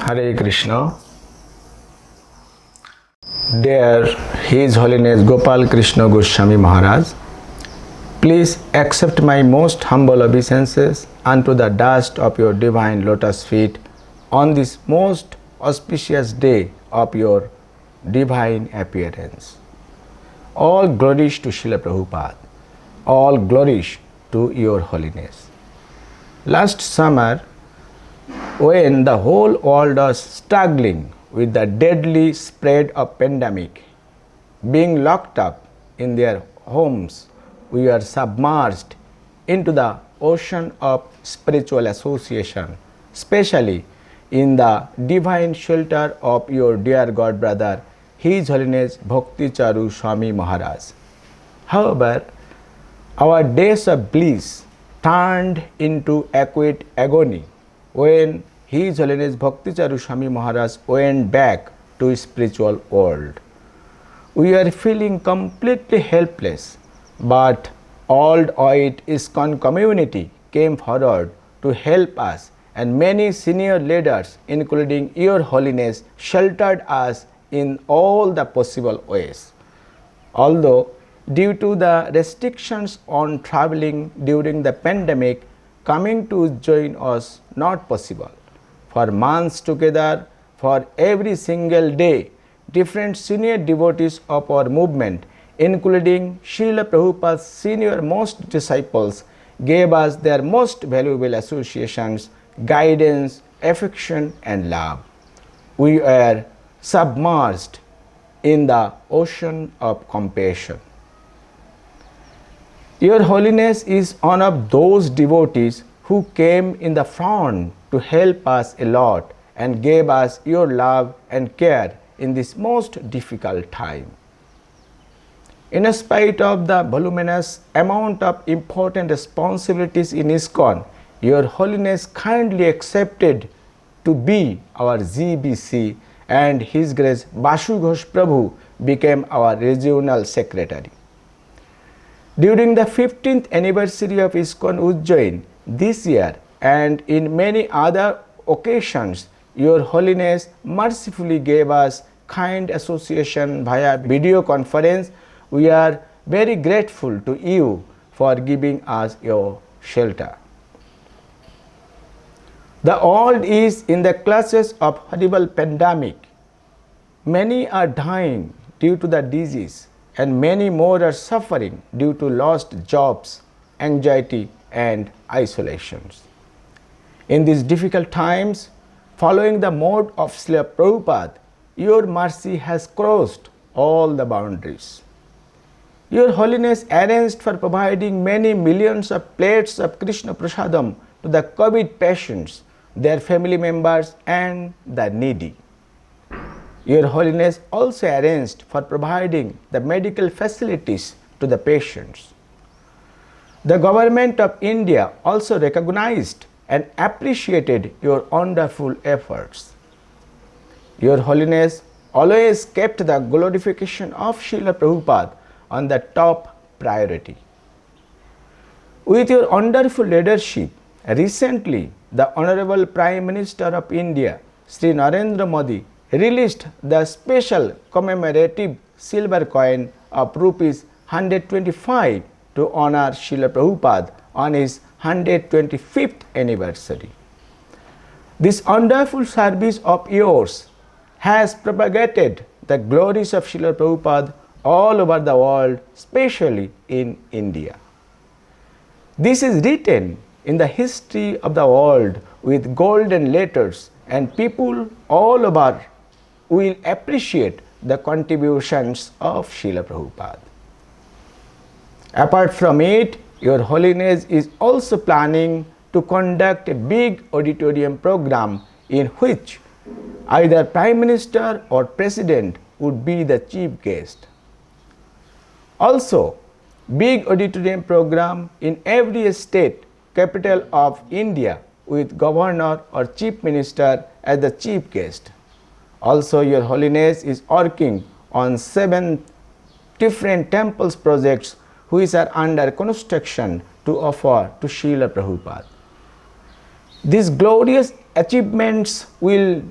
Hare Krishna. Dear His Holiness Gopal Krishna Goswami Maharaj, please accept my most humble obeisances unto the dust of your divine lotus feet on this most auspicious day of your divine appearance. All glories to Srila Prabhupada. All glories to your holiness. Last summer, when the whole world was struggling with the deadly spread of pandemic, being locked up in their homes, we are submerged into the ocean of spiritual association, especially in the divine shelter of your dear God brother, His Holiness Bhakti Charu Swami Maharaj. However, our days of bliss turned into acute agony when His Holiness Bhakti Charu Swami Maharaj went back to his spiritual world. We are feeling completely helpless, but Old White ISKCON community came forward to help us, and many senior leaders, including Your Holiness, sheltered us in all the possible ways. Although due to the restrictions on traveling during the pandemic, coming to join us not possible. For months together, for every single day, different senior devotees of our movement, including Srila Prabhupada's senior most disciples, gave us their most valuable associations, guidance, affection, and love. We were submerged in the ocean of compassion. Your Holiness is one of those devotees who came in the front to help us a lot and gave us your love and care in this most difficult time. In spite of the voluminous amount of important responsibilities in ISKCON, Your Holiness kindly accepted to be our GBC, and His Grace Basu Ghosh Prabhu became our regional secretary. During the 15th anniversary of ISKCON Ujjain this year and in many other occasions, Your Holiness mercifully gave us kind association via video conference. We are very grateful to you for giving us your shelter. The world is in the clutches of horrible pandemic. Many are dying due to the disease, and many more are suffering due to lost jobs, anxiety, and isolations. In these difficult times, following the mode of Srila Prabhupada, your mercy has crossed all the boundaries. Your Holiness arranged for providing many millions of plates of Krishna Prasadam to the COVID patients, their family members, and the needy. Your Holiness also arranged for providing the medical facilities to the patients. The Government of India also recognized and appreciated your wonderful efforts. Your Holiness always kept the glorification of Srila Prabhupada on the top priority. With your wonderful leadership, recently the Honorable Prime Minister of India, Sri Narendra Modi, released the special commemorative silver coin of rupees 125 to honor Srila Prabhupada on his 125th anniversary. This wonderful service of yours has propagated the glories of Srila Prabhupada all over the world, especially in India. This is written in the history of the world with golden letters, and people all over will appreciate the contributions of Srila Prabhupada. Apart from it, Your Holiness is also planning to conduct a big auditorium program in which either Prime Minister or President would be the chief guest. Also, big auditorium program in every state capital of India with Governor or Chief Minister as the chief guest. Also, Your Holiness is working on 7 different temples projects which are under construction to offer to Srila Prabhupada. These glorious achievements will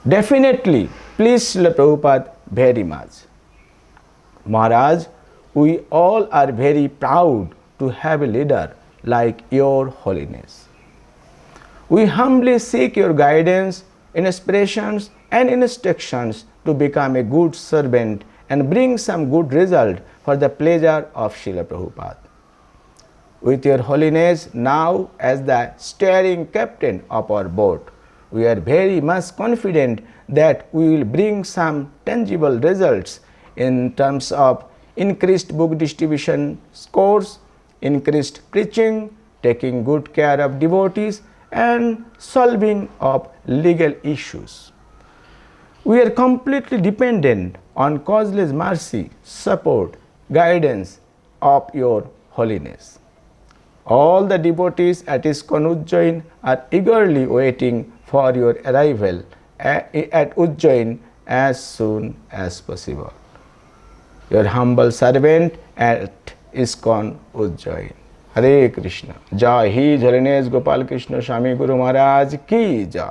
Definitely, please Srila Prabhupada very much. Maharaj, we all are very proud to have a leader like Your Holiness. We humbly seek your guidance, inspirations, and instructions to become a good servant and bring some good result for the pleasure of Srila Prabhupada. With Your Holiness now as the steering captain of our boat, we are very much confident that we will bring some tangible results in terms of increased book distribution scores, increased preaching, taking good care of devotees, and solving of legal issues. We are completely dependent on causeless mercy, support, guidance of Your Holiness. All the devotees at ISKCON Ujjain are eagerly waiting for your arrival at Ujjain as soon as possible. Your humble servant at ISKCON Ujjain. Hare Krishna. Jai His Holiness Gopal Krishna Swami Guru Maharaj ki jai.